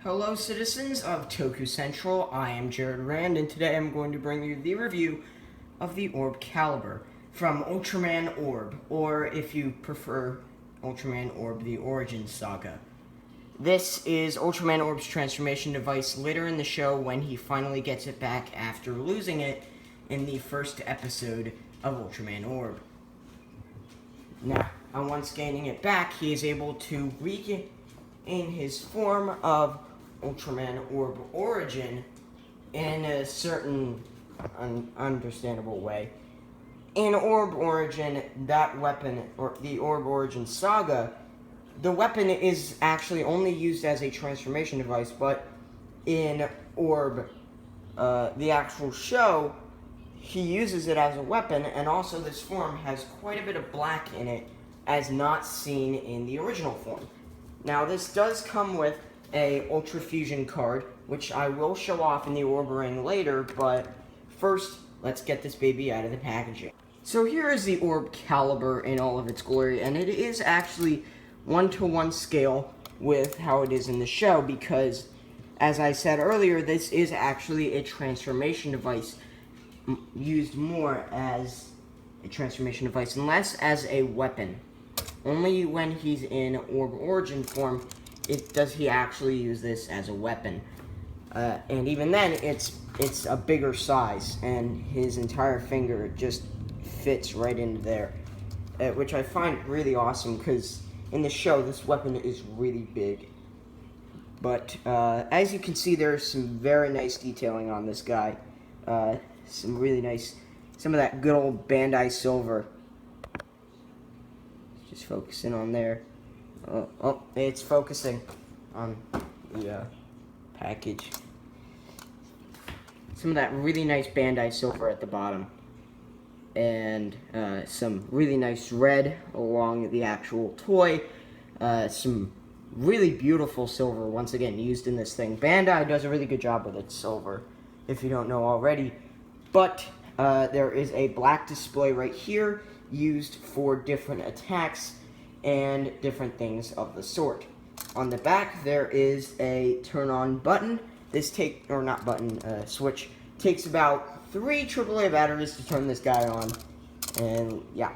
Hello citizens of Toku Central, I am Jared Rand, and today I'm going to bring you the review of the Orb Caliber from Ultraman Orb, or if you prefer, Ultraman Orb The Origin Saga. This is Ultraman Orb's transformation device later in the show when he finally gets it back after losing it in the first episode of Ultraman Orb. Now, once gaining it back, he is able to regain his form of Ultraman Orb Origin in a certain understandable way. In Orb Origin, that weapon, or the Orb Origin Saga, the weapon is actually only used as a transformation device, but in Orb, the actual show, he uses it as a weapon, and also this form has quite a bit of black in it, as not seen in the original form. Now, this does come with a Ultra Fusion card, which I will show off in the Orb Ring later, but first, let's get this baby out of the packaging. So here is the Orb Caliber in all of its glory, and it is actually 1-to-1 scale with how it is in the show, because, as I said earlier, this is actually a transformation device, used more as a transformation device, and less as a weapon. Only when he's in Orb Origin form does he actually use this as a weapon. And even then, it's a bigger size, and his entire finger just fits right into there. Which I find really awesome, because in the show, this weapon is really big. But as you can see, there's some very nice detailing on this guy. Some really nice, some of that good old Bandai silver. Just focusing on there. Oh, it's focusing on the package. Some of that really nice Bandai silver at the bottom. And some really nice red along the actual toy. Some really beautiful silver, once again, used in this thing. Bandai does a really good job with its silver, if you don't know already. But there is a black display right here, used for different attacks and different things of the sort. On the back, there is a turn-on button. This switch takes about 3 AAA batteries to turn this guy on, and yeah.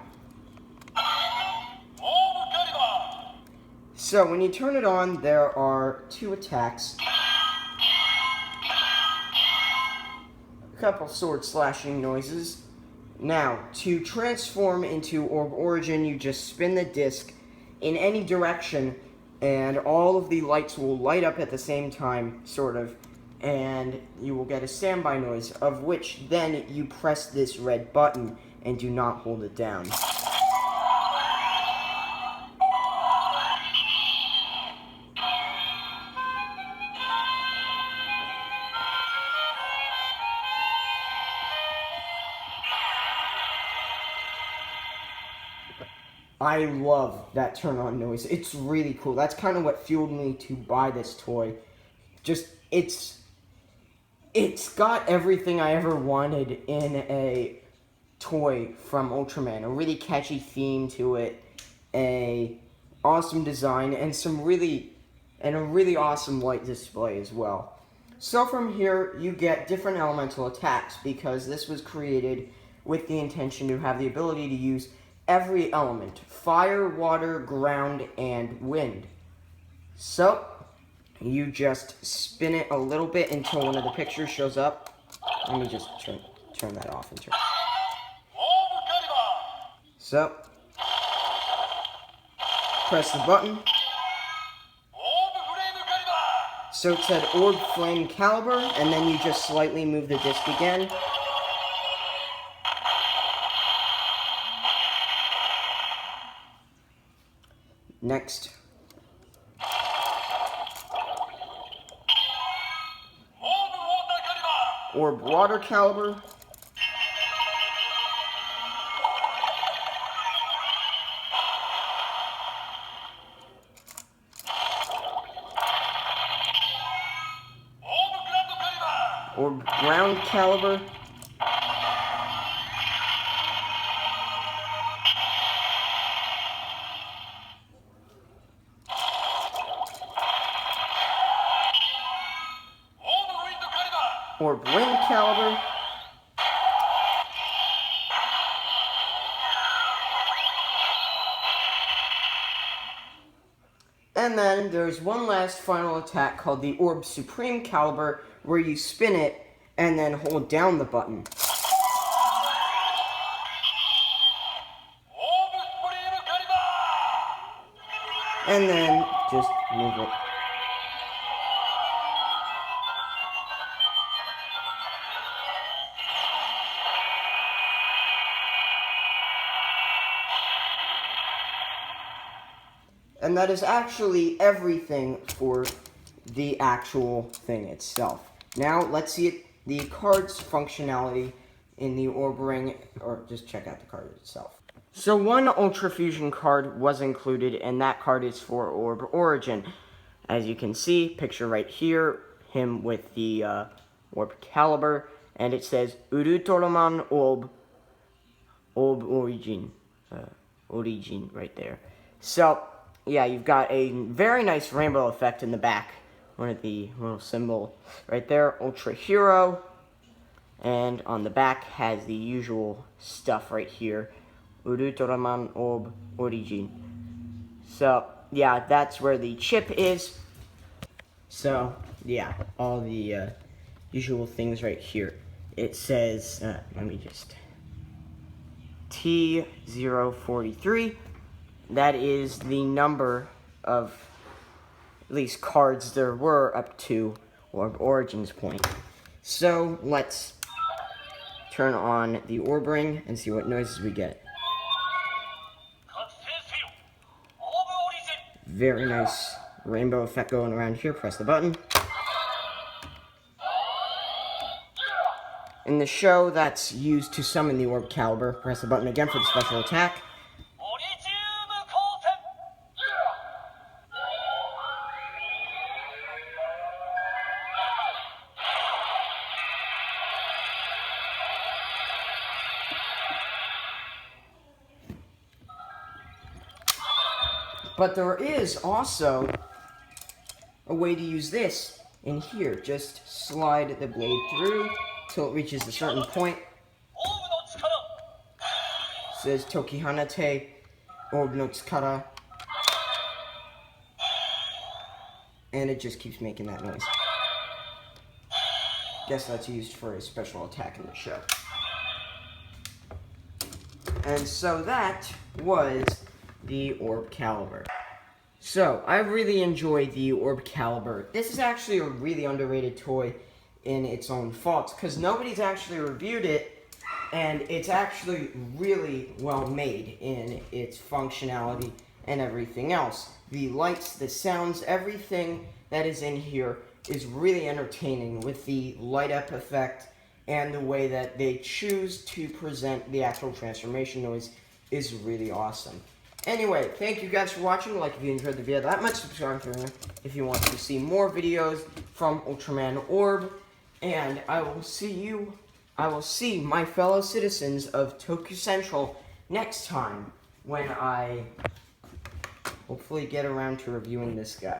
So when you turn it on, there are 2 attacks. A couple sword slashing noises. Now, to transform into Orb Origin, you just spin the disc in any direction, and all of the lights will light up at the same time, sort of, and you will get a standby noise, of which then you press this red button and do not hold it down. I love that turn-on noise. It's really cool. That's kind of what fueled me to buy this toy. Just, it's got everything I ever wanted in a toy from Ultraman. A really catchy theme to it, a awesome design, and a really awesome light display as well. So from here, you get different elemental attacks, because this was created with the intention to have the ability to use every element: fire, water, ground, and wind. So, you just spin it a little bit until one of the pictures shows up. Let me just turn that off and turn. So, press the button. So it said Orb Flame Caliber, and then you just slightly move the disc again. Next. Orb Water Caliber. Orb Ground Caliber. Orb Wind Caliber. And then there's one last final attack called the Orb Supreme Caliber, where you spin it and then hold down the button. And then just move it. And that is actually everything for the actual thing itself. Now, let's see the card's functionality in the Orb Ring, or just check out the card itself. So one Ultra Fusion card was included, and that card is for Orb Origin. As you can see, picture right here, him with the Orb Caliber, and it says Ultraman Orb Origin. Origin right there. So, yeah, you've got a very nice rainbow effect in the back. One of the little symbol right there, Ultra Hero. And on the back has the usual stuff right here, Ultraman Orb Origin. So, yeah, that's where the chip is. So, yeah, all the usual things right here. It says, let me just, T043. That is the number of, at least, cards there were up to Orb Origin's point. So, let's turn on the Orb Ring and see what noises we get. Very nice rainbow effect going around here. Press the button. In the show, that's used to summon the Orb Caliber. Press the button again for the special attack. But there is also a way to use this in here. Just slide the blade through till it reaches a certain point. It says Toki Hanate Orb no Tsukara. And it just keeps making that noise. Guess that's used for a special attack in the show. And so that was the Orb Caliber. So, I really enjoy the Orb Caliber. This is actually a really underrated toy in its own faults, because nobody's actually reviewed it, and it's actually really well made in its functionality and everything else. The lights, the sounds, everything that is in here is really entertaining with the light up effect, and the way that they choose to present the actual transformation noise is really awesome. Anyway, thank you guys for watching. Like if you enjoyed the video that much, subscribe if you want to see more videos from Ultraman Orb. And I will see my fellow citizens of Tokyo Central next time when I hopefully get around to reviewing this guy.